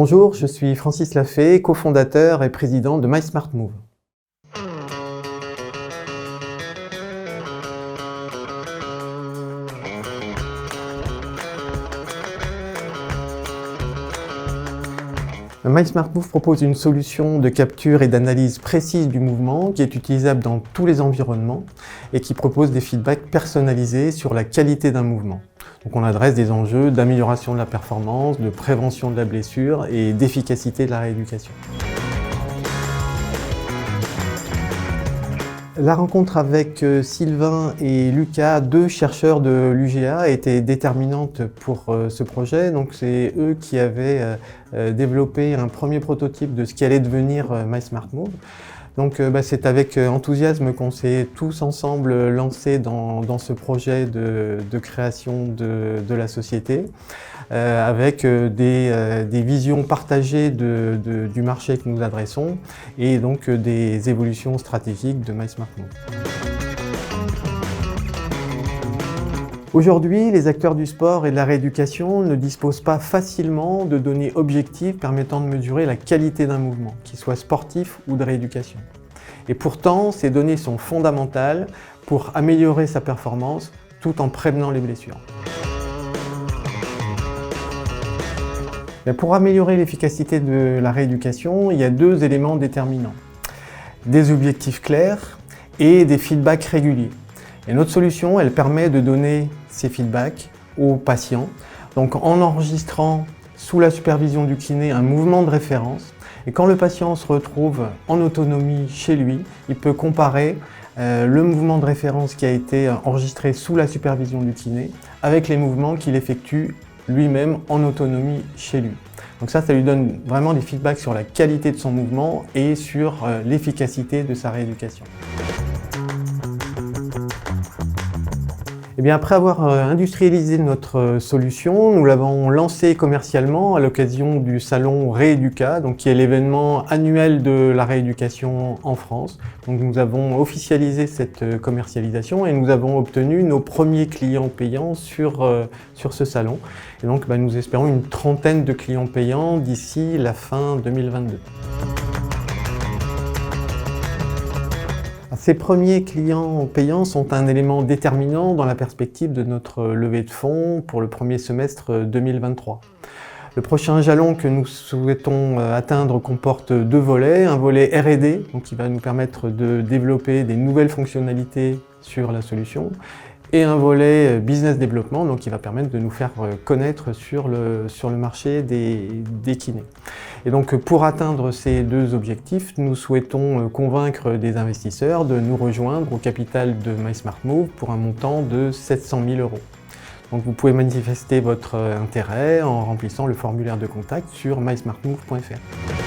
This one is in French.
Bonjour, je suis Francis Lafay, cofondateur et président de MySmartMove. MySmartMove propose une solution de capture et d'analyse précise du mouvement qui est utilisable dans tous les environnements et qui propose des feedbacks personnalisés sur la qualité d'un mouvement. Donc on adresse des enjeux d'amélioration de la performance, de prévention de la blessure et d'efficacité de la rééducation. La rencontre avec Sylvain et Lucas, deux chercheurs de l'UGA, a été déterminante pour ce projet. Donc c'est eux qui avaient développé un premier prototype de ce qui allait devenir MySmartMove. Donc c'est avec enthousiasme qu'on s'est tous ensemble lancés dans ce projet de création de la société, avec des visions partagées du marché que nous adressons et donc des évolutions stratégiques de MySmartMove. Aujourd'hui, les acteurs du sport et de la rééducation ne disposent pas facilement de données objectives permettant de mesurer la qualité d'un mouvement, qu'il soit sportif ou de rééducation. Et pourtant, ces données sont fondamentales pour améliorer sa performance tout en prévenant les blessures. Mais pour améliorer l'efficacité de la rééducation, il y a deux éléments déterminants. Des objectifs clairs et des feedbacks réguliers. Et notre solution, elle permet de donner ces feedbacks aux patients, donc en enregistrant sous la supervision du kiné un mouvement de référence. Et quand le patient se retrouve en autonomie chez lui, il peut comparer le mouvement de référence qui a été enregistré sous la supervision du kiné avec les mouvements qu'il effectue lui-même en autonomie chez lui. Donc ça lui donne vraiment des feedbacks sur la qualité de son mouvement et sur l'efficacité de sa rééducation. Et bien, après avoir industrialisé notre solution, nous l'avons lancée commercialement à l'occasion du salon Rééduca, donc qui est l'événement annuel de la rééducation en France. Donc nous avons officialisé cette commercialisation et nous avons obtenu nos premiers clients payants sur ce salon. Et donc nous espérons une trentaine de clients payants d'ici la fin 2022. Ces premiers clients payants sont un élément déterminant dans la perspective de notre levée de fonds pour le premier semestre 2023. Le prochain jalon que nous souhaitons atteindre comporte deux volets. Un volet R&D, donc qui va nous permettre de développer des nouvelles fonctionnalités sur la solution, et un volet business développement, donc qui va permettre de nous faire connaître sur le marché des kinés. Et donc pour atteindre ces deux objectifs, nous souhaitons convaincre des investisseurs de nous rejoindre au capital de MySmartMove pour un montant de 700 000 €. Donc vous pouvez manifester votre intérêt en remplissant le formulaire de contact sur mysmartmove.fr.